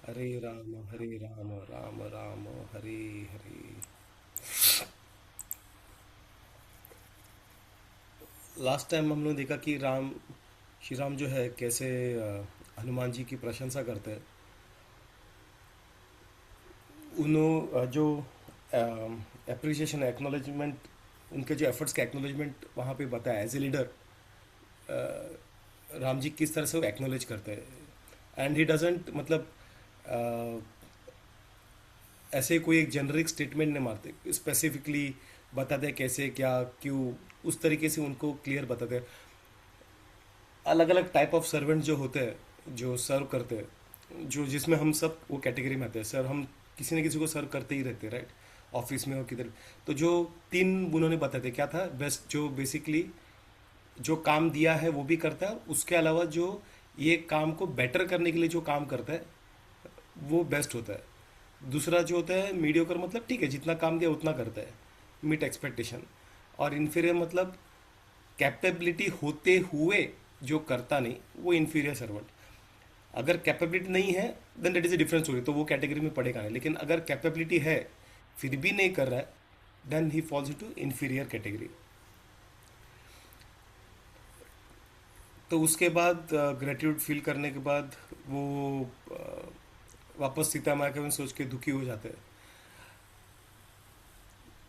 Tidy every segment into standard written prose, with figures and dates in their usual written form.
हरे Ram Ram Ram Hare Hare. Last time हमने देखा कि श्री राम जो है कैसे हनुमान जी की प्रशंसा करते हैं। जो अप्रिसिएशन एक्नॉलेजमेंट, उनके जो एफर्ट्स का एक्नॉलेजमेंट वहाँ पे बताया as a leader. Ram ji किस तरह से वो एक्नॉलेज करते हैं एंड ही डजेंट मतलब ऐसे कोई एक जेनरिक स्टेटमेंट नहीं मारते, स्पेसिफिकली बताते हैं कैसे क्या क्यों। उस तरीके से उनको क्लियर बताते हैं। अलग अलग टाइप ऑफ सर्वेंट जो होते हैं जो सर्व करते हैं, जो जिसमें हम सब वो कैटेगरी में आते हैं। सर हम किसी न किसी को सर्व करते ही रहते हैं, राइट? ऑफिस में हो किधर। तो जो तीन उन्होंने बताए थे क्या था बेस्ट, जो बेसिकली जो काम दिया है वो भी करता है, उसके अलावा जो ये काम को बेटर करने के लिए जो काम करता है वो बेस्ट होता है। दूसरा जो होता है मीडियोकर, मतलब ठीक है जितना काम दिया उतना करता है, मीट एक्सपेक्टेशन। और इन्फीरियर मतलब कैपेबिलिटी होते हुए जो करता नहीं, वो इन्फीरियर सर्वेंट। अगर कैपेबिलिटी नहीं है then that is a different story, तो वो कैटेगरी में पड़ेगा नहीं। लेकिन अगर कैपेबिलिटी है फिर भी नहीं कर रहा है, then he falls into inferior category. तो उसके बाद ग्रेटिट्यूड फील करने के बाद वो वापस सीता माँ के में सोच के दुखी हो जाते हैं।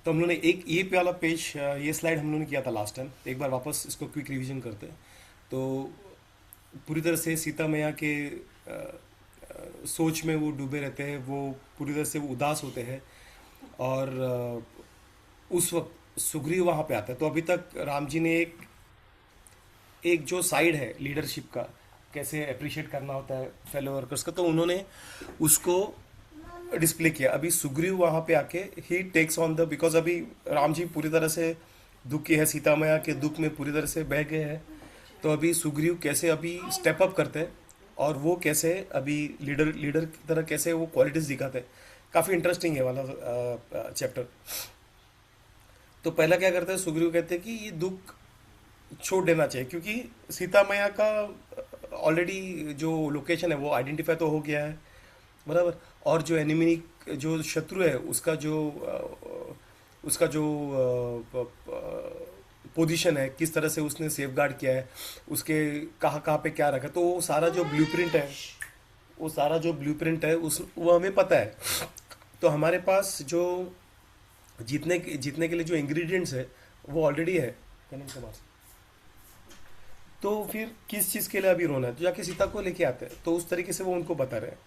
तो हम लोगों ने एक ये वाला पेज, ये स्लाइड हम लोगों ने किया था लास्ट टाइम। एक बार वापस इसको क्विक रिवीजन करते हैं। तो पूरी तरह से सीता मैया के सोच में वो डूबे रहते हैं, वो पूरी तरह से वो उदास होते हैं। और उस वक्त सुग्रीव वहाँ पे आता है। तो अभी तक राम जी ने एक एक जो साइड है लीडरशिप का, कैसे अप्रिशिएट करना होता है फेलो वर्कर्स का, तो उन्होंने उसको डिस्प्ले किया। अभी सुग्रीव वहां पे आके ही टेक्स ऑन द, बिकॉज अभी राम जी पूरी तरह से दुखी है, सीता मैया के दुख में पूरी तरह से बह गए हैं। तो अभी सुग्रीव कैसे अभी स्टेप अप करते हैं और वो कैसे अभी लीडर लीडर की तरह कैसे वो क्वालिटीज दिखाते हैं। काफ़ी इंटरेस्टिंग है वाला चैप्टर। तो पहला क्या करते हैं, सुग्रीव कहते हैं कि ये दुख छोड़ देना चाहिए, क्योंकि सीता मैया का ऑलरेडी जो लोकेशन है वो आइडेंटिफाई तो हो गया है, बराबर। और जो एनिमी, जो शत्रु है, उसका जो पोजीशन है, किस तरह से उसने सेफ गार्ड किया है, उसके कहाँ कहाँ पे क्या रखा, तो वो सारा जो ब्लूप्रिंट है, वो सारा जो ब्लूप्रिंट है उस वो हमें पता है। तो हमारे पास जो जीतने के लिए जो इंग्रेडिएंट्स है वो ऑलरेडी है कनिंग कुमार। तो फिर किस चीज़ के लिए अभी रोना है, तो जाके सीता को लेके आते हैं। तो उस तरीके से वो उनको बता रहे हैं।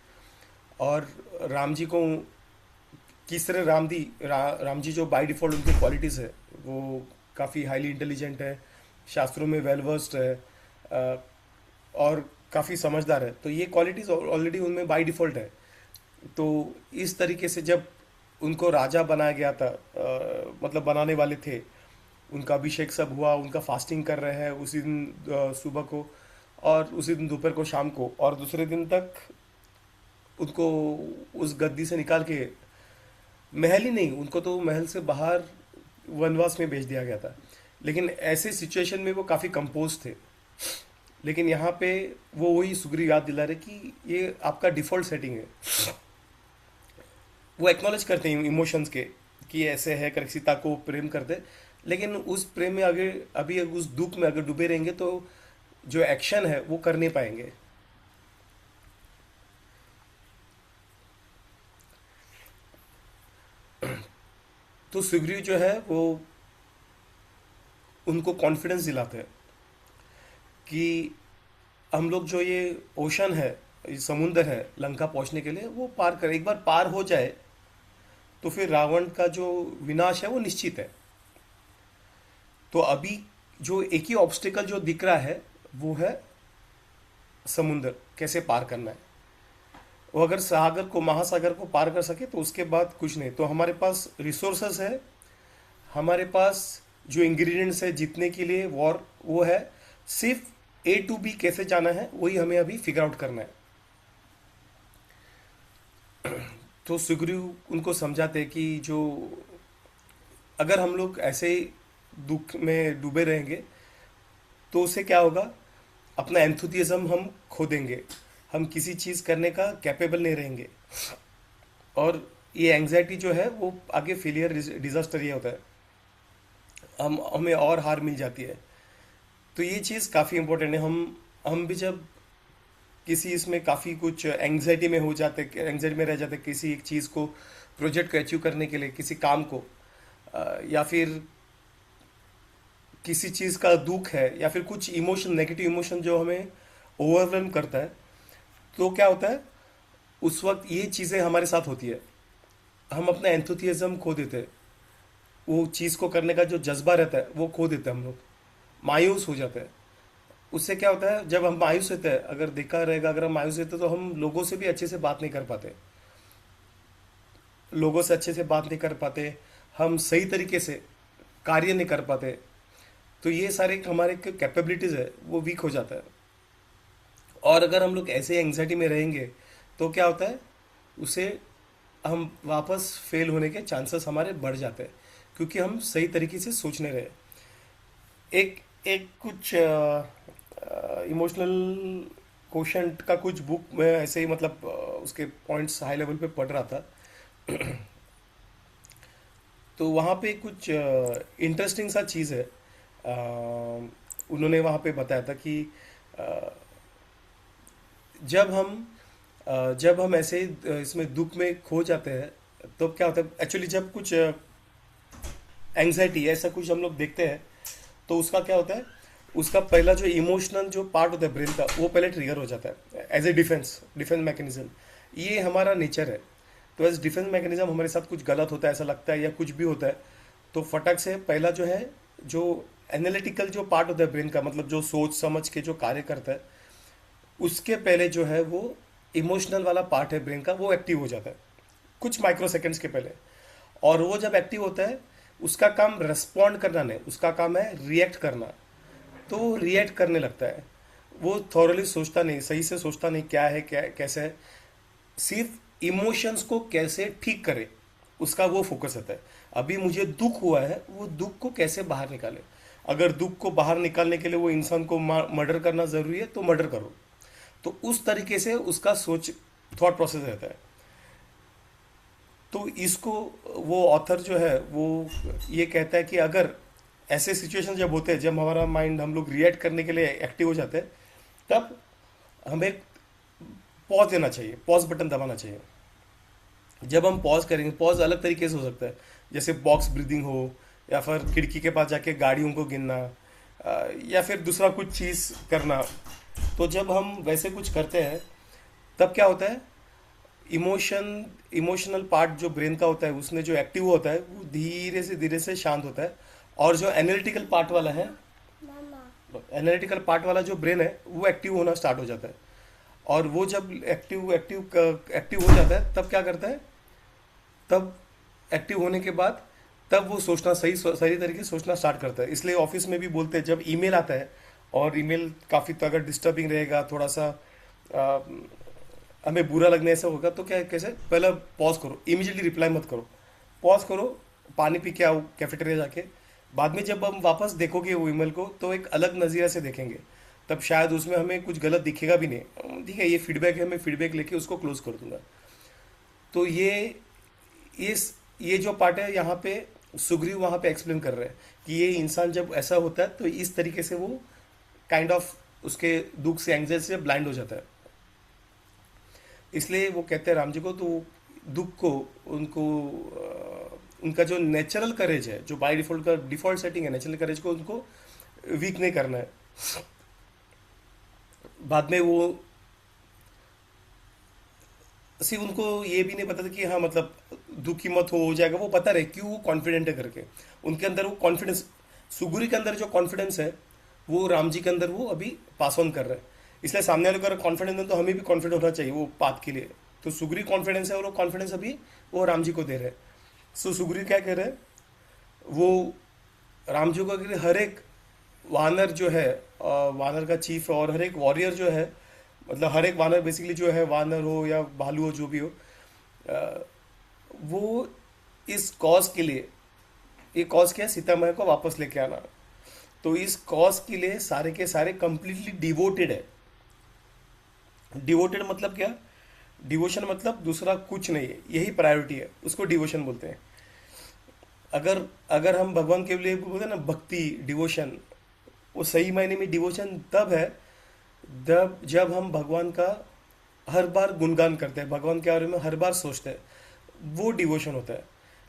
और राम जी को किस तरह राम जी जो बाय डिफ़ॉल्ट उनकी क्वालिटीज़ है, वो काफ़ी हाईली इंटेलिजेंट है, शास्त्रों में वेल वर्स्ड है, और काफ़ी समझदार है। तो ये क्वालिटीज़ ऑलरेडी उनमें बाय डिफ़ॉल्ट है। तो इस तरीके से जब उनको राजा बनाया गया था, मतलब बनाने वाले थे, उनका अभिषेक सब हुआ, उनका फास्टिंग कर रहे हैं उसी दिन सुबह को, और उसी दिन दोपहर को, शाम को, और दूसरे दिन तक उनको उस गद्दी से निकाल के महल ही नहीं, उनको तो महल से बाहर वनवास में भेज दिया गया था। लेकिन ऐसे सिचुएशन में वो काफ़ी कंपोज थे। लेकिन यहाँ पे वो वही सुग्रीव याद दिला रहे कि ये आपका डिफ़ॉल्ट सेटिंग है। वो एक्नॉलेज करते हैं इमोशंस के कि ऐसे है कर सीता को प्रेम करते, लेकिन उस प्रेम में अगर अभी उस दुख में अगर डूबे रहेंगे तो जो एक्शन है वो कर नहीं पाएंगे। तो सुग्रीव जो है वो उनको कॉन्फिडेंस दिलाते हैं कि हम लोग जो ये ओशन है, ये समुंदर है लंका पहुंचने के लिए, वो पार कर, एक बार पार हो जाए तो फिर रावण का जो विनाश है वो निश्चित है। तो अभी जो एक ही ऑब्स्टिकल जो दिख रहा है वो है समुंदर, कैसे पार करना है। वो अगर सागर को, महासागर को पार कर सके तो उसके बाद कुछ नहीं। तो हमारे पास रिसोर्सेस है, हमारे पास जो इंग्रेडिएंट्स है जीतने के लिए वॉर, वो है। सिर्फ ए टू बी कैसे जाना है वही हमें अभी फिगर आउट करना है। तो सुग्रीव उनको समझाते हैं कि जो अगर हम लोग ऐसे ही दुख में डूबे रहेंगे तो उससे क्या होगा, अपना एंथुसियाज्म हम खो देंगे। हम किसी चीज़ करने का कैपेबल नहीं रहेंगे। और ये एंग्जाइटी जो है वो आगे फेलियर डिजास्टर ये होता है, हम हमें और हार मिल जाती है। तो ये चीज़ काफ़ी इंपॉर्टेंट है। हम भी जब किसी इसमें काफ़ी कुछ एंग्जाइटी में हो जाते, एंग्जाइटी में रह जाते किसी एक चीज़ को, प्रोजेक्ट को अचीव करने के लिए, किसी काम को, या फिर किसी चीज़ का दुख है, या फिर कुछ इमोशन, नेगेटिव इमोशन जो हमें ओवरवेलम करता है, तो क्या होता है उस वक्त ये चीज़ें हमारे साथ होती है, हम अपना एंथुथियाज्म खो देते हैं, वो चीज़ को करने का जो जज्बा रहता है वो खो देते हैं, हम लोग मायूस हो जाते हैं। उससे क्या होता है, जब हम मायूस होते हैं, अगर देखा रहेगा, अगर हम मायूस होते हैं तो हम लोगों से भी अच्छे से बात नहीं कर पाते, लोगों से अच्छे से बात नहीं कर पाते, हम सही तरीके से कार्य नहीं कर पाते। तो ये सारे हमारे कैपेबिलिटीज़ है वो वीक हो जाता है। और अगर हम लोग ऐसे एंग्जाइटी में रहेंगे तो क्या होता है, उसे हम वापस फेल होने के चांसेस हमारे बढ़ जाते हैं, क्योंकि हम सही तरीके से सोच नहीं रहे। एक एक कुछ इमोशनल क्वेश्चन का कुछ बुक में ऐसे ही, मतलब उसके पॉइंट्स हाई लेवल पे पढ़ रहा था। तो वहाँ पे कुछ इंटरेस्टिंग सा चीज़ है। उन्होंने वहाँ पे बताया था कि अ, जब हम जब हम ऐसे इसमें दुख में खो जाते हैं, तो क्या होता है एक्चुअली, जब कुछ एंग्जाइटी ऐसा कुछ हम लोग देखते हैं, तो उसका क्या होता है, उसका पहला जो इमोशनल जो पार्ट होता है ब्रेन का, वो पहले ट्रिगर हो जाता है एज ए डिफेंस मैकेनिज्म। ये हमारा नेचर है। तो एज डिफेंस मैकेनिज्म हमारे साथ कुछ गलत होता है ऐसा लगता है, या कुछ भी होता है, तो फटक से पहला जो है, जो एनालिटिकल जो पार्ट होता है ब्रेन का, मतलब जो सोच समझ के जो कार्य करता है, उसके पहले जो है वो इमोशनल वाला पार्ट है ब्रेन का, वो एक्टिव हो जाता है कुछ माइक्रो सेकेंड्स के पहले। और वो जब एक्टिव होता है, उसका काम रेस्पॉन्ड करना नहीं, उसका काम है रिएक्ट करना। तो रिएक्ट करने लगता है, वो थॉरली सोचता नहीं, सही से सोचता नहीं क्या है, क्या कैसे है, सिर्फ इमोशंस को कैसे ठीक करे उसका वो फोकस रहता है। अभी मुझे दुख हुआ है, वो दुख को कैसे बाहर निकाले। अगर दुख को बाहर निकालने के लिए वो इंसान को मर्डर करना ज़रूरी है तो मर्डर करो। तो उस तरीके से उसका सोच, थॉट प्रोसेस रहता है। तो इसको वो ऑथर जो है वो ये कहता है कि अगर ऐसे सिचुएशन जब होते हैं, जब हमारा माइंड, हम लोग रिएक्ट करने के लिए एक्टिव हो जाते हैं, तब हमें पॉज देना चाहिए, पॉज बटन दबाना चाहिए। जब हम पॉज करेंगे, पॉज अलग तरीके से हो सकता है, जैसे बॉक्स ब्रीदिंग हो, या फिर खिड़की के पास जाके गाड़ियों को गिनना, या फिर दूसरा कुछ चीज़ करना। तो जब हम वैसे कुछ करते हैं, तब क्या होता है, इमोशनल पार्ट जो ब्रेन का होता है, उसमें जो एक्टिव होता है वो धीरे से शांत होता है। और जो एनालिटिकल पार्ट वाला है, एनालिटिकल पार्ट वाला जो ब्रेन है, वो एक्टिव होना स्टार्ट हो जाता है। और वो जब एक्टिव हो जाता है, तब क्या करता है, तब एक्टिव होने के बाद तब वो सोचना, सही तरीके से सोचना स्टार्ट करता है। इसलिए ऑफिस में भी बोलते हैं, जब ईमेल आता है, और ईमेल काफ़ी तो अगर डिस्टर्बिंग रहेगा, थोड़ा सा आ, हमें बुरा लगने ऐसा होगा, तो क्या कैसे, पहले पॉज करो, इमीडिएटली रिप्लाई मत करो, पॉज करो, पानी पी के आओ कैफेटेरिया जाके। बाद में जब हम वापस देखोगे वो ईमेल को, तो एक अलग नज़रिया से देखेंगे, तब शायद उसमें हमें कुछ गलत दिखेगा भी नहीं। ठीक है, ये फीडबैक है, मैं फीडबैक लेके उसको क्लोज कर दूंगा। तो ये जो पार्ट है, यहाँ पे सुग्रीव वहाँ पे एक्सप्लेन कर रहे हैं कि ये इंसान जब ऐसा होता है, तो इस तरीके से वो काइंड ऑफ उसके दुख से, एंग्जाइटी से ब्लाइंड हो जाता है। इसलिए वो कहते हैं राम जी को, तो दुख को उनको उनका जो नेचुरल करेज है, जो बाय डिफॉल्ट का डिफॉल्ट सेटिंग है, नेचुरल करेज को उनको वीक नहीं करना है। बाद में वो सिर्फ उनको ये भी नहीं पता था कि हाँ, मतलब दुखी मत हो जाएगा, वो पता रहे क्यों वो कॉन्फिडेंट है करके। उनके अंदर वो कॉन्फिडेंस, सुगुरी के अंदर जो कॉन्फिडेंस है, वो राम जी के अंदर वो अभी पास ऑन कर रहे हैं। इसलिए सामने वाले को अगर कॉन्फिडेंस है, तो हमें भी कॉन्फिडेंट होना चाहिए वो बात के लिए। तो सुगरी कॉन्फिडेंस है, और वो कॉन्फिडेंस अभी वो राम जी को दे रहे हैं। सो सुगरी क्या कह रहे हैं, वो राम जी को अगर हर एक वानर जो है, वानर का चीफ है, और हर एक वॉरियर जो है, मतलब हर एक वानर बेसिकली जो है, वानर हो या भालू हो, जो भी हो, वो इस कॉज के लिए, ये कॉज क्या है, सीता मैया को वापस लेके आना। तो इस कॉज के लिए सारे के सारे कंप्लीटली डिवोटेड है। डिवोटेड मतलब क्या? डिवोशन मतलब दूसरा कुछ नहीं है, यही प्रायोरिटी है, उसको डिवोशन बोलते हैं। अगर अगर हम भगवान के लिए बोलते हैं ना भक्ति, डिवोशन, वो सही मायने में डिवोशन तब है जब हम भगवान का हर बार गुणगान करते हैं, भगवान के बारे में हर बार सोचते हैं, वो डिवोशन होता है।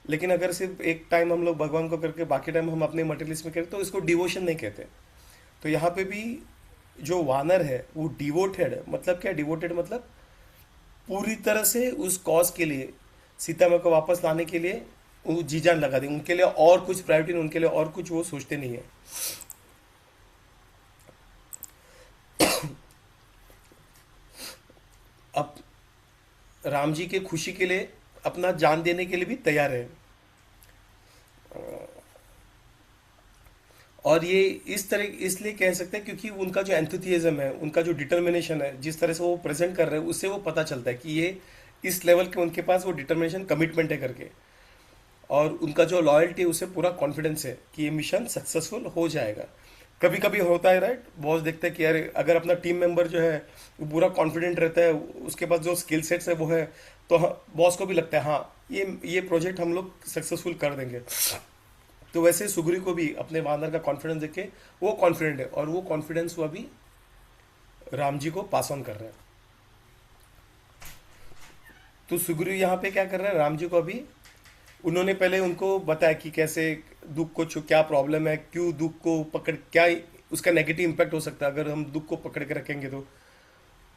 लेकिन अगर सिर्फ एक टाइम हम लोग भगवान को करके बाकी टाइम हम अपने मटेरियलिस्ट में करते तो इसको डिवोशन नहीं कहते। तो यहाँ पे भी जो वानर है वो डिवोटेड है। मतलब क्या डिवोटेड मतलब? पूरी तरह से उस कॉज के लिए, सीता माँ को वापस लाने के लिए वो जी जान लगा दी। उनके लिए और कुछ प्रायोरिटी नहीं, उनके लिए और कुछ वो सोचते नहीं है। अब राम जी के खुशी के लिए अपना जान देने के लिए भी तैयार है। और ये इस तरह इसलिए कह सकते हैं क्योंकि उनका जो एंथुथिज्म है, उनका जो डिटर्मिनेशन है, जिस तरह से वो प्रेजेंट कर रहे हैं, उससे वो पता चलता है कि ये इस लेवल के उनके पास वो डिटर्मिनेशन, कमिटमेंट है करके। और उनका जो लॉयल्टी है उससे पूरा कॉन्फिडेंस है कि ये मिशन सक्सेसफुल हो जाएगा। कभी कभी होता है राइट, बॉस देखते हैं कि यार अगर अपना टीम मेंबर जो है वो पूरा कॉन्फिडेंट रहता है, उसके पास जो स्किल सेट्स है वो है, तो बॉस को भी लगता है हाँ ये प्रोजेक्ट हम लोग सक्सेसफुल कर देंगे। तो वैसे सुग्रीव को भी अपने वानर का कॉन्फिडेंस देख के वो कॉन्फिडेंट है, और वो कॉन्फिडेंस वो अभी राम जी को पास ऑन कर रहे हैं। तो सुग्रीव यहाँ पे क्या कर रहे हैं, राम जी को अभी उन्होंने पहले उनको बताया कि कैसे दुख को क्या प्रॉब्लम है, क्यों दुख को पकड़, क्या उसका नेगेटिव इम्पैक्ट हो सकता है अगर हम दुख को पकड़ के रखेंगे, तो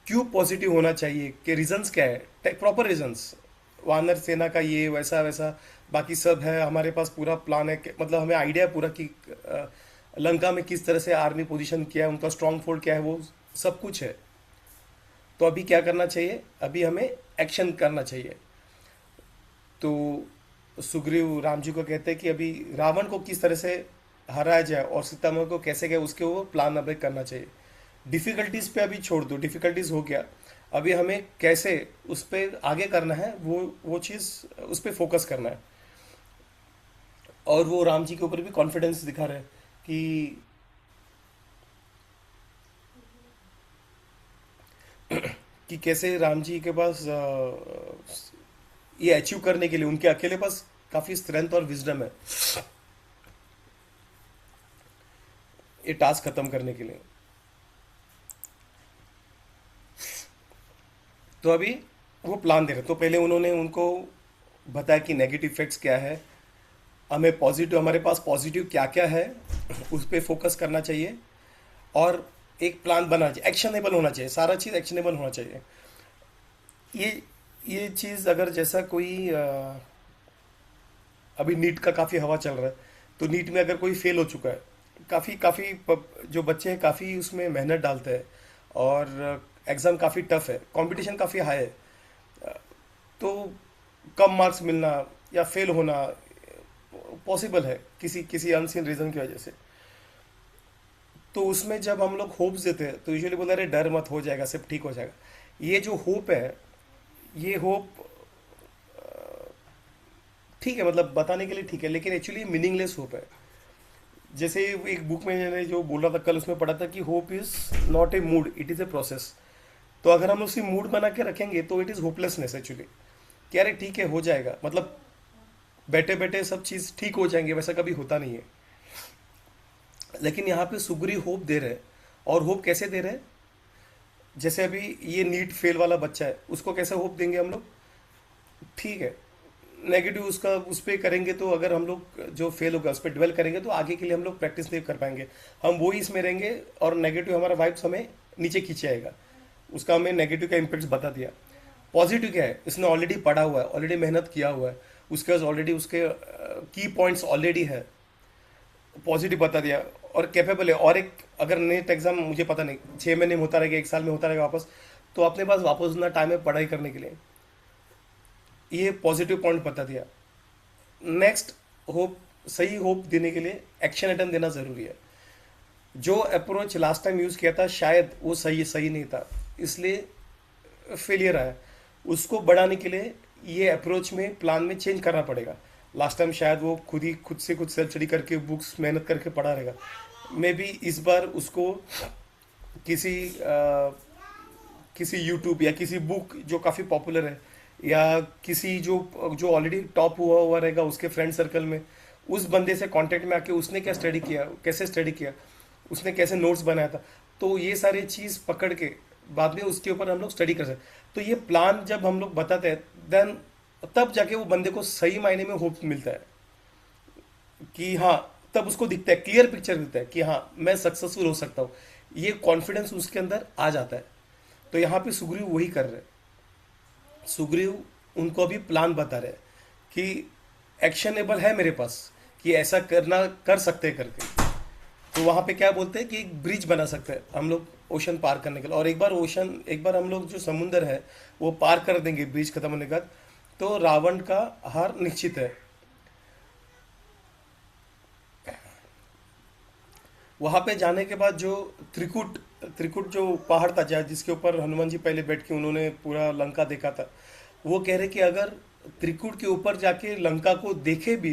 क्यों पॉजिटिव होना चाहिए, कि रीजंस क्या है, प्रॉपर रीजंस। वानर सेना का ये वैसा वैसा बाकी सब है, हमारे पास पूरा प्लान है मतलब हमें आइडिया है पूरा कि लंका में किस तरह से आर्मी पोजीशन किया है, उनका स्ट्रांग फोल्ड क्या है, वो सब कुछ है। तो अभी क्या करना चाहिए, अभी हमें एक्शन करना चाहिए। तो सुग्रीव राम जी को कहते हैं कि अभी रावण को किस तरह से हराया जाए और सीता माँ को कैसे गए उसके वो प्लान अभी करना चाहिए। डिफ़िकल्टीज पे अभी छोड़ दो, डिफ़िकल्टीज हो गया, अभी हमें कैसे उस पर आगे करना है, वो चीज़ उस पर फोकस करना है। और वो राम जी के ऊपर भी कॉन्फिडेंस दिखा रहे हैं कि कैसे राम जी के पास ये अचीव करने के लिए उनके अकेले पास काफ़ी स्ट्रेंथ और विजडम है ये टास्क खत्म करने के लिए। तो अभी वो प्लान दे रहे, तो पहले उन्होंने उनको बताया कि नेगेटिव इफेक्ट्स क्या है, हमें पॉजिटिव, हमारे पास पॉजिटिव क्या क्या है उस पर फोकस करना चाहिए, और एक प्लान बनना चाहिए, एक्शनेबल होना चाहिए, सारा चीज़ एक्शनेबल होना चाहिए। ये ये चीज़ अगर जैसा कोई अभी नीट का काफ़ी हवा चल रहा है, तो नीट में अगर कोई फेल हो चुका है, काफ़ी काफ़ी जो बच्चे हैं काफ़ी उसमें मेहनत डालते हैं, और एग्ज़ाम काफ़ी टफ है, कंपटीशन काफ़ी हाई है, तो कम मार्क्स मिलना या फेल होना पॉसिबल है किसी किसी अनसीन रीज़न की वजह से। तो उसमें जब हम लोग होप्स देते हैं तो यूजुअली बोलते हैं अरे डर मत, हो जाएगा, सब ठीक हो जाएगा। ये जो होप है, ये होप ठीक है, मतलब बताने के लिए ठीक है, लेकिन एक्चुअली मीनिंगलेस होप है। जैसे एक बुक में मैंने जो बोला था कल, उसमें पढ़ा था कि hope is not a mood, it is a process. तो अगर हम उसी मूड बना के रखेंगे तो इट इज़ होपलेसनेस एक्चुअली, कि अरे ठीक है हो जाएगा, मतलब बैठे बैठे सब चीज़ ठीक हो जाएंगे, वैसा कभी होता नहीं है। लेकिन यहाँ पे सुग्रीव होप दे रहे हैं, और होप कैसे दे रहे हैं, जैसे अभी ये नीट फेल वाला बच्चा है, उसको कैसे होप देंगे हम लोग, ठीक है नेगेटिव उसका उस पर करेंगे, तो अगर हम लोग जो फेल होगा उस पर डिवेल करेंगे तो आगे के लिए हम लोग प्रैक्टिस नहीं कर पाएंगे, हम वही इसमें रहेंगे, और नेगेटिव हमारा वाइब्स हमें नीचे खींचे आएगा। उसका हमें नेगेटिव का इम्पेक्ट बता दिया। पॉजिटिव क्या है, इसने ऑलरेडी पढ़ा हुआ है, ऑलरेडी मेहनत किया हुआ है, उसके पास ऑलरेडी उसके की पॉइंट्स ऑलरेडी है, पॉजिटिव बता दिया और कैपेबल है। और एक अगर नेट एग्जाम मुझे पता नहीं 6 महीने में होता रहेगा, 1 साल में होता रहेगा वापस, तो अपने पास वापस उतना टाइम है पढ़ाई करने के लिए, ये पॉजिटिव पॉइंट बता दिया। नेक्स्ट होप, सही होप देने के लिए एक्शन आइटम देना ज़रूरी है। जो अप्रोच लास्ट टाइम यूज़ किया था शायद वो सही सही नहीं था, इसलिए फेलियर आया। उसको बढ़ाने के लिए ये अप्रोच में प्लान में चेंज करना पड़ेगा। लास्ट टाइम शायद वो खुद से खुद सेल्फ स्टडी करके बुक्स मेहनत करके पढ़ा रहेगा, मे बी इस बार उसको किसी किसी यूट्यूब या किसी बुक जो काफ़ी पॉपुलर है, या किसी जो जो ऑलरेडी टॉप हुआ हुआ रहेगा उसके फ्रेंड सर्कल में, उस बंदे से कांटेक्ट में आके उसने क्या स्टडी किया, कैसे स्टडी किया, उसने कैसे नोट्स बनाया था, तो ये सारी चीज़ पकड़ के बाद में उसके ऊपर हम लोग स्टडी कर सकते। तो ये प्लान जब हम लोग बताते हैं, देन तब जाके वो बंदे को सही मायने में होप मिलता है कि हाँ, तब उसको दिखता है, क्लियर पिक्चर दिखता है कि हाँ मैं सक्सेसफुल हो सकता हूँ, ये कॉन्फिडेंस उसके अंदर आ जाता है। तो यहाँ पे सुग्रीव वही कर रहे हैं। सुग्रीव उनको अभी प्लान बता रहे हैं कि एक्शनेबल है मेरे पास, कि ऐसा करना कर सकते हैं करके। तो वहाँ पे क्या बोलते हैं कि एक ब्रिज बना सकते हैं हम लोग ओशन पार करने के लिए, और एक बार हम लोग जो समुंदर है वो पार कर देंगे ब्रिज खत्म होने के बाद, तो रावण का हार निश्चित है। वहां पे जाने के बाद जो त्रिकुट त्रिकुट जो पहाड़ था, जहाँ जिसके ऊपर हनुमान जी पहले बैठ के उन्होंने पूरा लंका देखा था, वो कह रहे कि अगर त्रिकुट के ऊपर जाके लंका को देखे भी,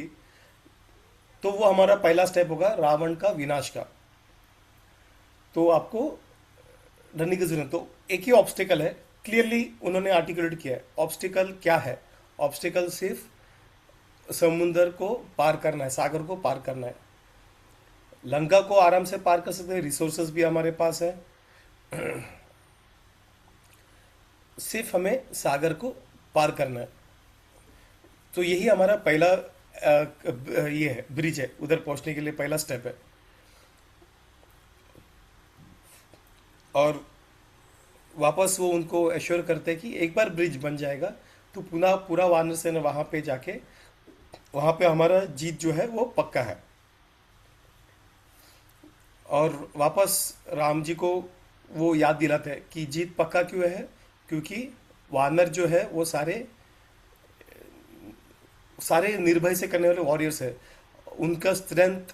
तो वो हमारा पहला स्टेप होगा रावण का विनाश का। तो आपको डरने की जरूरत, तो एक ही ऑब्स्टिकल है, क्लियरली उन्होंने आर्टिकुलेट किया है। ऑब्स्टिकल क्या है? ऑब्स्टिकल सिर्फ समुंदर को पार करना है, सागर को पार करना है। लंका को आराम से पार कर सकते हैं, रिसोर्सेज भी हमारे पास है, सिर्फ हमें सागर को पार करना है। तो यही हमारा पहला ये है, ब्रिज है, उधर पहुंचने के लिए पहला स्टेप है। और वापस वो उनको एश्योर करते हैं कि एक बार ब्रिज बन जाएगा तो पुनः पूरा वानर सेना वहां पे जाके, वहां पे हमारा जीत जो है वो पक्का है। और वापस राम जी को वो याद दिलाते हैं कि जीत पक्का क्यों है, क्योंकि वानर जो है वो सारे सारे निर्भय से करने वाले वॉरियर्स है, उनका स्ट्रेंथ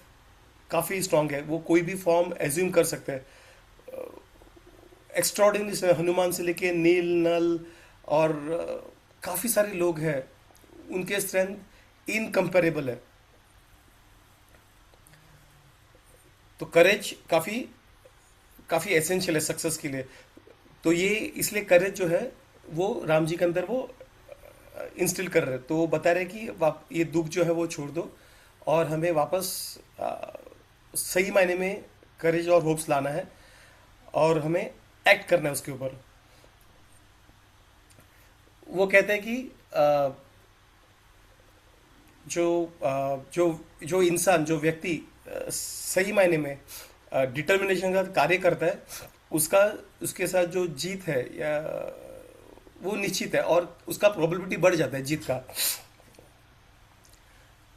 काफ़ी स्ट्रांग है, वो कोई भी फॉर्म एज्यूम कर सकते हैं। एक्स्ट्रॉर्डिनरी हनुमान से लेके नील नल और काफ़ी सारे लोग हैं, उनके स्ट्रेंथ इनकम्पेरेबल है। तो करेज काफ़ी काफ़ी एसेंशियल है सक्सेस के लिए। तो ये इसलिए करेज जो है वो राम जी के अंदर वो इंस्टिल कर रहे हैं। तो वो बता रहे कि ये दुख जो है वो छोड़ दो और हमें वापस सही मायने में करेज और होप्स लाना है, और हमें एक्ट करना है उसके ऊपर। वो कहते हैं कि जो इंसान, जो व्यक्ति सही मायने में डिटर्मिनेशन का कार्य करता है, उसका उसके साथ जो जीत है या वो निश्चित है, और उसका प्रोबेबिलिटी बढ़ जाता है जीत का।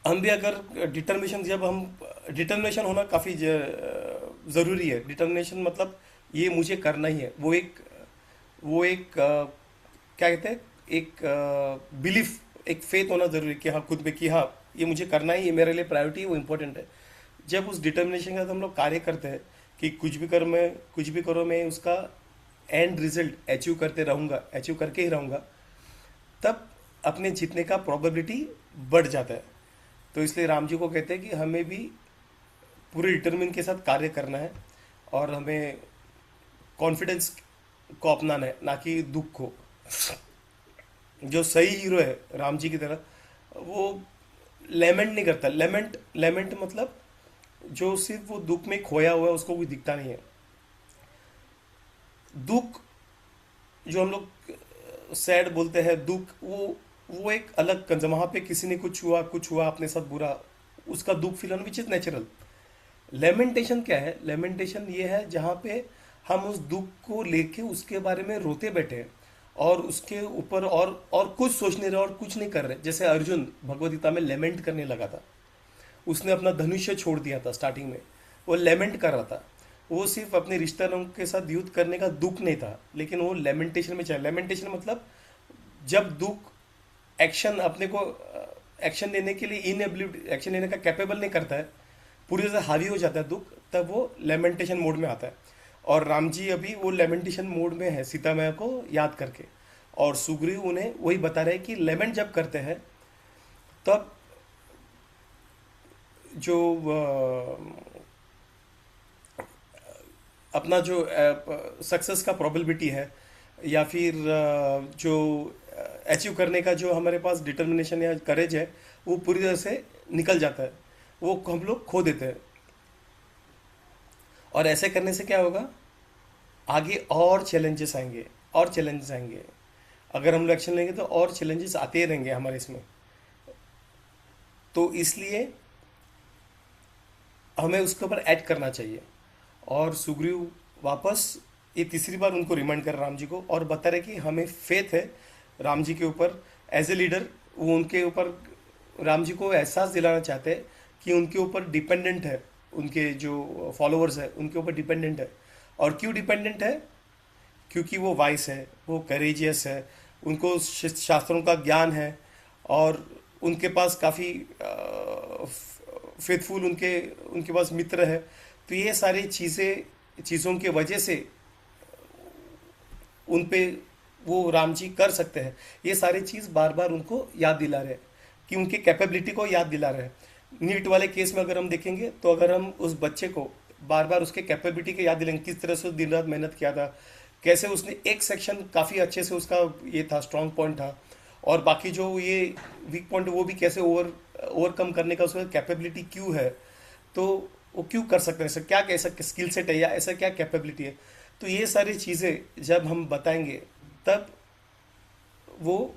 हम भी अगर डिटर्मिनेशन होना काफ़ी ज़रूरी है। डिटर्मिनेशन मतलब ये मुझे करना ही है, वो एक क्या कहते हैं, एक बिलीफ, एक फेथ होना ज़रूरी है कि हाँ खुद में, कि हाँ ये मुझे करना ही, ये मेरे लिए प्रायोरिटी है, वो इम्पोर्टेंट है। जब उस डिटर्मिनेशन के साथ हम लोग कार्य करते हैं कि कुछ भी करो मैं उसका एंड रिजल्ट अचीव करते रहूँगा, अचीव करके ही रहूँगा, तब अपने जीतने का प्रोबेबिलिटी बढ़ जाता है। तो इसलिए राम जी को कहते हैं कि हमें भी पूरे डिटर्मिन के साथ कार्य करना है, और हमें कॉन्फिडेंस को अपनाना है, ना कि दुख को। जो सही हीरो है राम जी की तरह, वो लेमेंट नहीं करता। लेमेंट मतलब जो सिर्फ वो दुख में खोया हुआ है, उसको कोई दिखता नहीं है। दुख जो हम लोग सैड बोलते हैं, दुख वो एक अलग कंसेप्ट। वहाँ पे किसी ने कुछ हुआ अपने साथ बुरा, उसका दुख फील होना विच इज नेचुरल। लेमेंटेशन क्या है? लेमेंटेशन ये है जहाँ पे हम उस दुख को लेके उसके बारे में रोते बैठे हैं, और उसके ऊपर और कुछ सोच नहीं रहे और कुछ नहीं कर रहे। जैसे अर्जुन भगवद गीता में लेमेंट करने लगा था, उसने अपना धनुष्य छोड़ दिया था स्टार्टिंग में, वो लेमेंट कर रहा था। वो सिर्फ अपने रिश्तेदारों के साथ युद्ध करने का दुख नहीं था, लेकिन वो लेमेंटेशन में चला। लेमेंटेशन मतलब जब दुख एक्शन अपने को एक्शन लेने के लिए इनएबिलिटी, एक्शन लेने का कैपेबल नहीं करता है, पूरी तरह से हावी हो जाता है दुख, तब वो लेमेंटेशन मोड में आता है। और राम जी अभी वो लेमेंटेशन मोड में है, सीता मैया को याद करके। और सुग्रीव उन्हें वही बता रहे हैं कि लेमेंट जब करते हैं तब जो अपना जो सक्सेस का प्रोबेबिलिटी है या फिर जो अचीव करने का जो हमारे पास डिटर्मिनेशन या करेज है वो पूरी तरह से निकल जाता है, वो हम लोग खो देते हैं। और ऐसे करने से क्या होगा, आगे और चैलेंजेस आएंगे, और चैलेंजेस आएंगे। अगर हम लोग एक्शन लेंगे तो और चैलेंजेस आते ही रहेंगे हमारे इसमें। तो इसलिए हमें उसके ऊपर ऐड करना चाहिए। और सुग्रीव वापस ये तीसरी बार उनको रिमाइंड कर राम जी को, और बता रहे कि हमें फेथ है राम जी के ऊपर एज ए लीडर। वो उनके ऊपर राम जी को एहसास दिलाना चाहते हैं कि उनके ऊपर डिपेंडेंट है, उनके जो फॉलोअर्स है उनके ऊपर डिपेंडेंट है। और क्यों डिपेंडेंट है? क्योंकि वो वाइस है, वो करेजियस है, उनको शास्त्रों का ज्ञान है, और उनके पास काफ़ी फेथफुल उनके उनके पास मित्र है। तो ये सारी चीज़ों की वजह से उन पे वो राम जी कर सकते हैं। ये सारी चीज़ बार बार उनको याद दिला रहे हैं, कि उनकी कैपेबिलिटी को याद दिला रहे हैं। नीट वाले केस में अगर हम देखेंगे तो अगर हम उस बच्चे को बार बार उसके कैपेबिलिटी के याद दिलाएंगे, किस तरह से दिन रात मेहनत किया था, कैसे उसने एक सेक्शन काफ़ी अच्छे से उसका ये था, स्ट्रांग पॉइंट था, और बाकी जो ये वीक पॉइंट वो भी कैसे ओवरकम करने का उसका कैपेबिलिटी क्यों है, तो वो क्यों कर सकते हैं, ऐसा क्या कैसा स्किल सेट है या ऐसा क्या कैपेबिलिटी है। तो ये सारी चीज़ें जब हम बताएंगे तब वो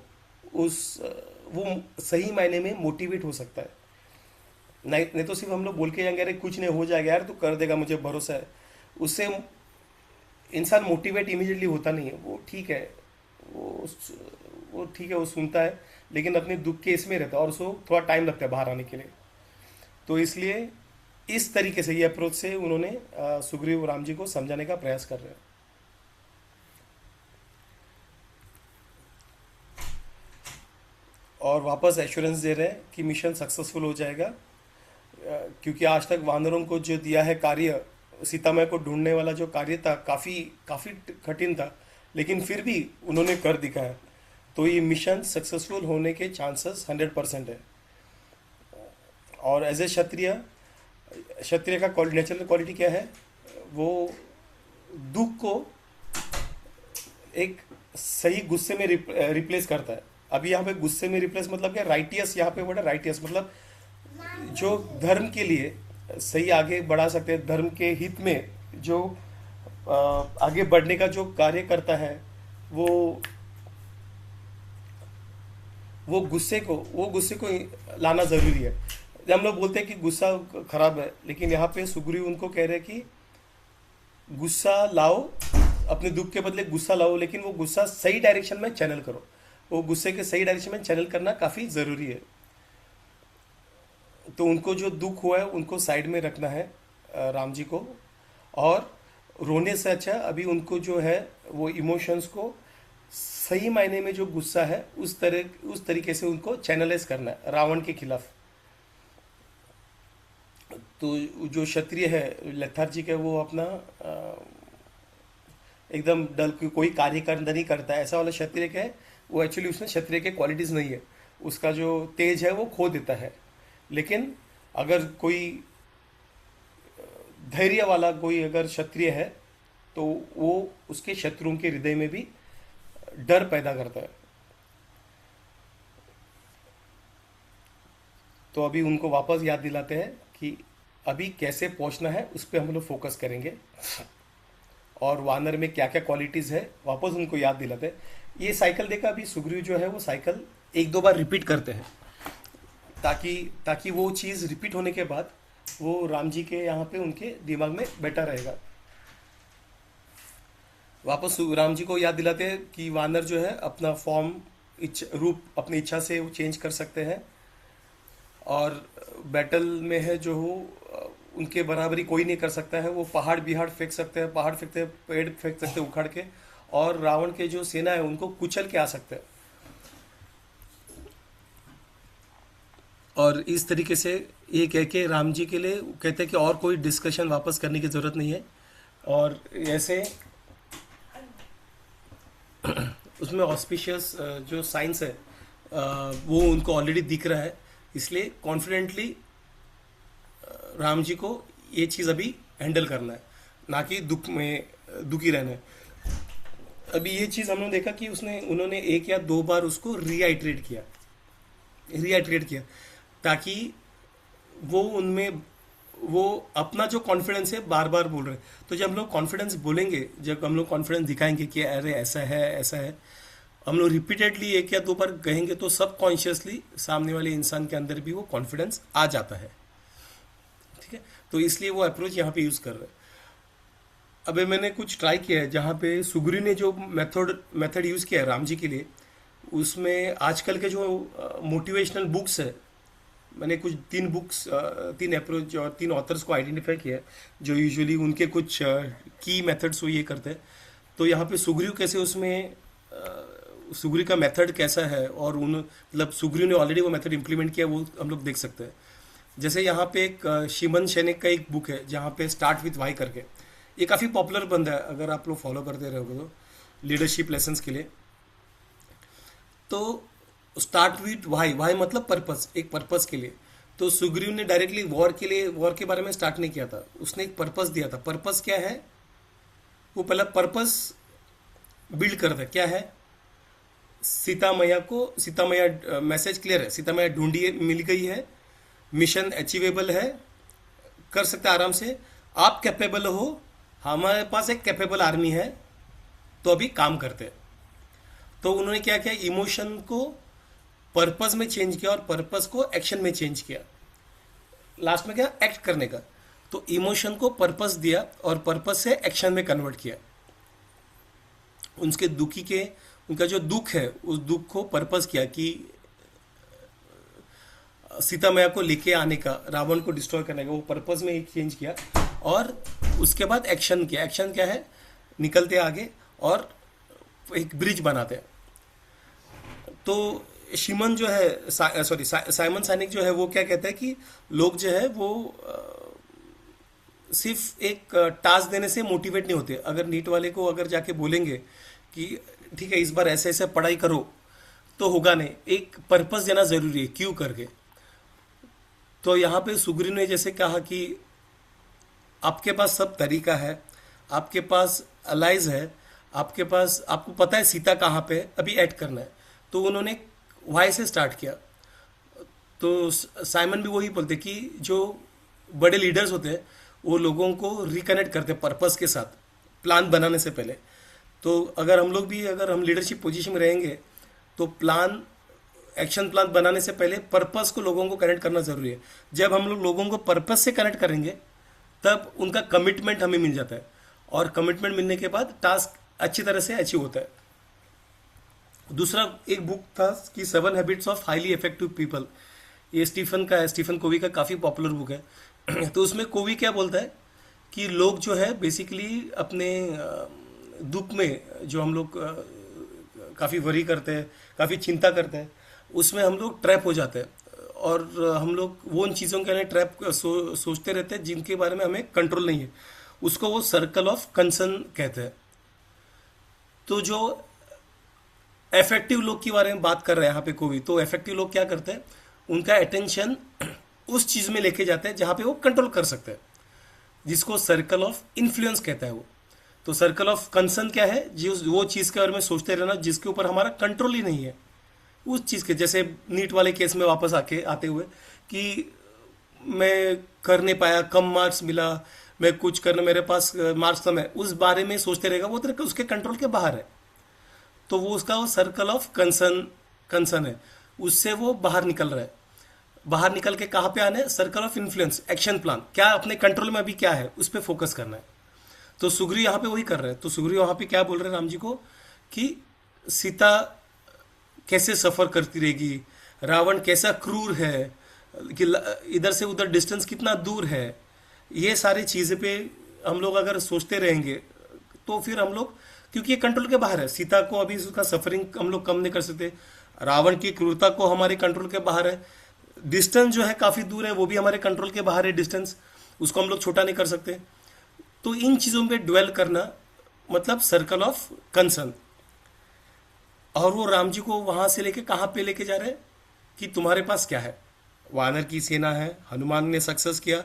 उस वो सही मायने में मोटिवेट हो सकता है। नहीं नहीं तो सिर्फ हम लोग बोल के जाएंगे अरे कुछ नहीं हो जाएगा यार, तू कर देगा, मुझे भरोसा है, उससे इंसान मोटिवेट इमीडिएटली होता नहीं है। वो ठीक है, वो वो ठीक है, वो सुनता है, लेकिन अपने दुख के इसमें रहता है और उसको थोड़ा टाइम लगता है बाहर आने के लिए। तो इसलिए इस तरीके से, ये अप्रोच से उन्होंने सुग्रीव राम जी को समझाने का प्रयास कर रहे हैं। और वापस एश्योरेंस दे रहे हैं कि मिशन सक्सेसफुल हो जाएगा, क्योंकि आज तक वानरों को जो दिया है कार्य, सीता मैया को ढूंढने वाला जो कार्य था काफ़ी काफ़ी कठिन था, लेकिन फिर भी उन्होंने कर दिखाया। तो ये मिशन सक्सेसफुल होने के चांसेस 100% है। और एज ए क्षत्रिय, क्षत्रिय का नेचुरल क्वालिटी क्या है, वो दुख को एक सही गुस्से में रिप्लेस करता है। अभी यहाँ पे गुस्से में रिप्लेस मतलब क्या, राइटियस, यहाँ पे वर्ड है राइटियस, मतलब जो धर्म के लिए सही आगे बढ़ा सकते हैं, धर्म के हित में जो आगे बढ़ने का जो कार्य करता है, वो वो गुस्से को लाना ज़रूरी है। जब हम लोग बोलते हैं कि गुस्सा खराब है, लेकिन यहाँ पे सुग्रीव उनको कह रहे हैं कि गुस्सा लाओ, अपने दुख के बदले गुस्सा लाओ, लेकिन वो गुस्सा सही डायरेक्शन में चैनल करो। वो गुस्से के सही डायरेक्शन में चैनल करना काफ़ी ज़रूरी है। तो उनको जो दुख हुआ है उनको साइड में रखना है राम जी को, और रोने से अच्छा अभी उनको जो है वो इमोशंस को सही मायने में जो गुस्सा है उस तरीके से उनको चैनलाइज करना है रावण के खिलाफ। तो जो क्षत्रिय है लेथार्जिक है, वो अपना एकदम डल कोई कार्य कर नहीं करता है, ऐसा वाला क्षत्रिय का है, वो एक्चुअली उसमें क्षत्रिय के क्वालिटीज़ नहीं है, उसका जो तेज है वो खो देता है। लेकिन अगर कोई धैर्य वाला कोई अगर क्षत्रिय है तो वो उसके शत्रुओं के हृदय में भी डर पैदा करता है। तो अभी उनको वापस याद दिलाते हैं कि अभी कैसे पहुंचना है उस पर हम लोग फोकस करेंगे, और वानर में क्या क्या क्वालिटीज़ है वापस उनको याद दिलाते हैं। ये साइकिल देखा अभी सुग्रीव जो है वो साइकिल एक दो बार रिपीट करते हैं, ताकि वो चीज़ रिपीट होने के बाद वो राम जी के यहाँ पे उनके दिमाग में बैठा रहेगा। वापस राम जी को याद दिलाते हैं कि वानर जो है अपना फॉर्म, रूप अपनी इच्छा से वो चेंज कर सकते हैं, और बैटल में है जो हो उनके बराबरी कोई नहीं कर सकता है। वो पहाड़ बिहाड़ फेंक सकते हैं, पहाड़ फेंकते हैं, पेड़ फेंक सकते हैं उखाड़ के, और रावण के जो सेना है उनको कुचल के आ सकते हैं। और इस तरीके से ये कह के राम जी के लिए कहते हैं कि और कोई डिस्कशन वापस करने की ज़रूरत नहीं है। और ऐसे उसमें ऑस्पिशियस जो साइंस है वो उनको ऑलरेडी दिख रहा है, इसलिए कॉन्फिडेंटली राम जी को ये चीज़ अभी हैंडल करना है, ना कि दुखी रहना है। अभी ये चीज हमने देखा कि उन्होंने एक या दो बार उसको रीआइट्रेट किया ताकि वो उनमें वो अपना जो कॉन्फिडेंस है बार बार बोल रहे हैं। तो जब हम लोग कॉन्फिडेंस बोलेंगे, जब हम लोग कॉन्फिडेंस दिखाएंगे कि अरे ऐसा है ऐसा है, हम लोग रिपीटेडली एक या दो बार कहेंगे तो सब कॉन्शियसली सामने वाले इंसान के अंदर भी वो कॉन्फिडेंस आ जाता है। ठीक है, तो इसलिए वो अप्रोच यहाँ पे यूज कर रहे हैं। अबे मैंने कुछ ट्राई किया है जहाँ पे सुग्रीव ने जो मेथड यूज किया है राम जी के लिए, उसमें आजकल के जो मोटिवेशनल बुक्स है, मैंने कुछ तीन अप्रोच और तीन ऑथर्स को आइडेंटिफाई किया है जो यूजुअली उनके कुछ की मेथड्स वो ये करते हैं। तो यहाँ पे सुग्रीव कैसे उसमें सुग्रीव का मेथड कैसा है और उन मतलब सुग्रीव ने ऑलरेडी वो मेथड इंप्लीमेंट किया, वो हम लोग देख सकते हैं। जैसे यहाँ पे एक शिमन शेनेक का एक बुक है जहाँ पे स्टार्ट विथ वाई करके, ये काफ़ी पॉपुलर बंदा है अगर आप लोग फॉलो करते रहोगे तो लीडरशिप लेसन्स के लिए। तो स्टार्ट विथ वाई, वाई मतलब पर्पस, एक पर्पस के लिए। तो सुग्रीव ने डायरेक्टली वॉर के बारे में स्टार्ट नहीं किया था, उसने एक पर्पस दिया था। पर्पस क्या है, वो पहला पर्पस बिल्ड कर था। क्या है, सीता मैया मैसेज क्लियर है, सीता मैया ढूंढी मिल गई है, मिशन अचीवेबल है, कर सकते आराम से, आप कैपेबल हो, हमारे पास एक कैपेबल आर्मी है, तो अभी काम करते हैं। तो उन्होंने क्या किया, इमोशन को पर्पस में चेंज किया और पर्पस को एक्शन में चेंज किया। लास्ट में क्या, एक्ट करने का। तो इमोशन को पर्पस दिया और पर्पस से एक्शन में कन्वर्ट किया। उनका जो दुख है उस दुख को पर्पस किया कि सीता मैया को लेके आने का, रावण को डिस्ट्रॉय करने का, वो पर्पस में एक चेंज किया। और उसके बाद एक्शन किया। एक्शन क्या है, निकलते आगे और एक ब्रिज बनाते हैं। तो शिमन जो है साइमन साइनिक जो है वो क्या कहता है कि लोग जो है वो सिर्फ एक टास्क देने से मोटिवेट नहीं होते। अगर नीट वाले को अगर जाके बोलेंगे कि ठीक है इस बार ऐसे ऐसे पढ़ाई करो तो होगा नहीं, एक पर्पस देना जरूरी है, क्यों करके। तो यहाँ पे सुग्रीव ने जैसे कहा कि आपके पास सब तरीका है, आपके पास अलाइज है, आपको पता है सीता कहाँ पे है, अभी ऐड करना है। तो उन्होंने वाई से स्टार्ट किया। तो साइमन भी वही बोलते कि जो बड़े लीडर्स होते हैं वो लोगों को रिकनेक्ट करते हैं पर्पस के साथ, प्लान बनाने से पहले। तो अगर हम लीडरशिप पोजीशन में रहेंगे तो एक्शन प्लान बनाने से पहले पर्पस को लोगों को कनेक्ट करना जरूरी है। जब हम लोगों को पर्पस से कनेक्ट करेंगे तब उनका कमिटमेंट हमें मिल जाता है, और कमिटमेंट मिलने के बाद टास्क अच्छी तरह से अचीव होता है। दूसरा एक बुक था कि 7 habits of highly effective people, ये स्टीफन कोवी का काफ़ी पॉपुलर बुक है। तो उसमें कोवी क्या बोलता है कि लोग जो है बेसिकली अपने दुख में जो हम लोग काफ़ी वरी करते हैं, काफ़ी चिंता करते हैं, उसमें हम लोग ट्रैप हो जाते हैं और हम लोग वो उन चीज़ों के लिए सोचते रहते हैं जिनके बारे में हमें कंट्रोल नहीं है। उसको वो सर्कल ऑफ कंसर्न कहते हैं। तो जो इफेक्टिव लोग के बारे में बात कर रहे हैं यहाँ पे कोई, तो इफेक्टिव लोग क्या करते हैं, उनका अटेंशन उस चीज़ में लेके जाते हैं जहाँ पे वो कंट्रोल कर सकते हैं, जिसको सर्कल ऑफ इन्फ्लुएंस कहता है वो। तो सर्कल ऑफ कंसर्न क्या है, वो चीज़ के बारे में सोचते रहना जिसके ऊपर हमारा कंट्रोल ही नहीं है। उस चीज़ के जैसे नीट वाले केस में वापस आते हुए कि मैं कर नहीं पाया, कम मार्क्स मिला, मैं कुछ करना, मेरे पास मार्क्स कम है, उस बारे में सोचते रहेगा, वो तो उसके कंट्रोल के बाहर है। तो वो उसका वो सर्कल ऑफ कंसर्न है, उससे वो बाहर निकल रहा है। बाहर निकल के कहाँ पे आना है, circle of influence, action plan, क्या अपने कंट्रोल में अभी क्या है उस पर फोकस करना है। तो सुग्रीव यहाँ पे वही कर रहे हैं। तो सुग्रीव यहाँ पे क्या बोल रहे हैं राम जी को कि सीता कैसे सफर करती रहेगी, रावण कैसा क्रूर है, कि इधर से उधर डिस्टेंस कितना दूर है, ये सारी चीज़ें पे हम लोग अगर सोचते रहेंगे तो फिर हम लोग, क्योंकि ये कंट्रोल के बाहर है, सीता को अभी उसका सफरिंग हम लोग कम नहीं कर सकते, रावण की क्रूरता को हमारे कंट्रोल के बाहर है, डिस्टेंस जो है काफ़ी दूर है वो भी हमारे कंट्रोल के बाहर है, डिस्टेंस उसको हम लोग छोटा नहीं कर सकते। तो इन चीज़ों पे ड्वेल करना मतलब सर्कल ऑफ कंसर्न। और वो राम जी को वहाँ से लेके कहाँ पे लेके जा रहे हैं कि तुम्हारे पास क्या है, वानर की सेना है, हनुमान ने सक्सेस किया,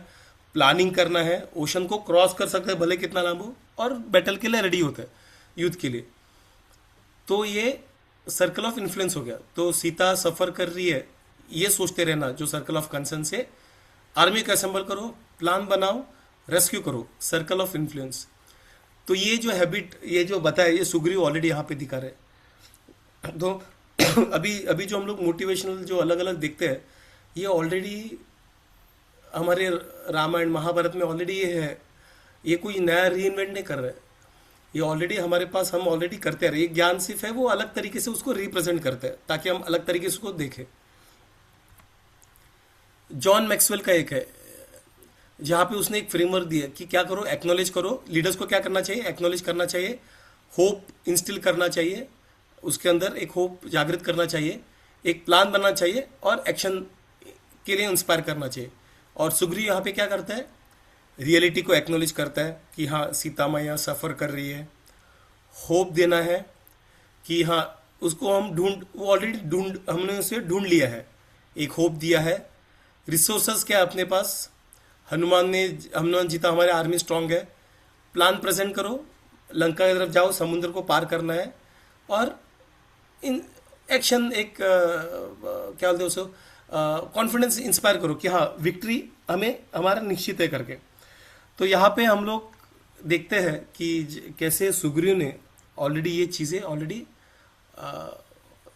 प्लानिंग करना है, ओशन को क्रॉस कर सकते हैं भले कितना लंबा हो, और बैटल के लिए रेडी होते हैं, युद्ध के लिए। तो ये सर्कल ऑफ इन्फ्लुएंस हो गया। तो सीता सफर कर रही है, ये सोचते रहना जो सर्कल ऑफ कंसर्न से, आर्मी का असेंबल करो, प्लान बनाओ, रेस्क्यू करो, सर्कल ऑफ इन्फ्लुएंस। तो ये जो हैबिट, ये जो बताया, ये सुग्रीव ऑलरेडी यहाँ पे दिखा रहे हैं। तो अभी अभी जो हम लोग मोटिवेशनल जो अलग अलग देखते हैं, ये ऑलरेडी हमारे रामायण महाभारत में ऑलरेडी ये है। ये कोई नया रीइन्वेंट नहीं कर रहे, ये ऑलरेडी हमारे पास, हम ऑलरेडी करते रहे। ये ज्ञान सिर्फ है, वो अलग तरीके से उसको रिप्रेजेंट करते हैं ताकि हम अलग तरीके से उसको देखें। जॉन मैक्सवेल का एक है जहाँ पे उसने एक फ्रेमवर्क दिया कि क्या करो, एक्नॉलेज करो। लीडर्स को क्या करना चाहिए? एक्नॉलेज करना चाहिए, होप इंस्टिल करना चाहिए, उसके अंदर एक होप जागृत करना चाहिए, एक प्लान बनना चाहिए और एक्शन के लिए इंस्पायर करना चाहिए। और सुग्रीव यहाँ पे क्या करता है? रियलिटी को एक्नॉलेज करता है कि हाँ सीता मैया सफ़र कर रही है, होप देना है कि हाँ उसको हम वो ऑलरेडी हमने उसे ढूंढ लिया है, एक होप दिया है। रिसोर्सेस क्या है अपने पास? हनुमान जी था, हमारे आर्मी स्ट्रांग है। प्लान प्रेजेंट करो, लंका की तरफ जाओ, समुद्र को पार करना है, और इन एक्शन एक क्या बोलते हैं उसको, कॉन्फिडेंस इंस्पायर करो कि हाँ विक्ट्री हमें हमारा निश्चित है करके। तो यहाँ पे हम लोग देखते हैं कि कैसे सुग्रीव ने ऑलरेडी ये चीज़ें ऑलरेडी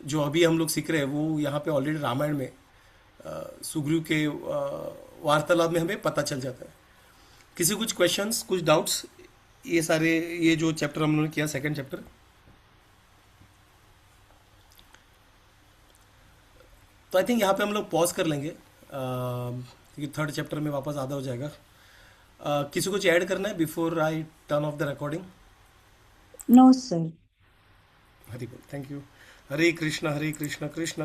जो अभी हम लोग सीख रहे हैं वो यहाँ पे ऑलरेडी रामायण में सुग्रीव के वार्तालाप में हमें पता चल जाता है। किसी कुछ क्वेश्चंस, कुछ डाउट्स? ये सारे, ये जो चैप्टर हम लोगों ने किया, सेकंड चैप्टर, तो आई थिंक यहाँ पे हम लोग पॉज कर लेंगे क्योंकि थर्ड चैप्टर में वापस आधा हो जाएगा। किसी को कुछ ऐड करना है before I turn off the recording? No sir. Hari बोल, थैंक यू। हरे कृष्णा कृष्ण कृष्ण।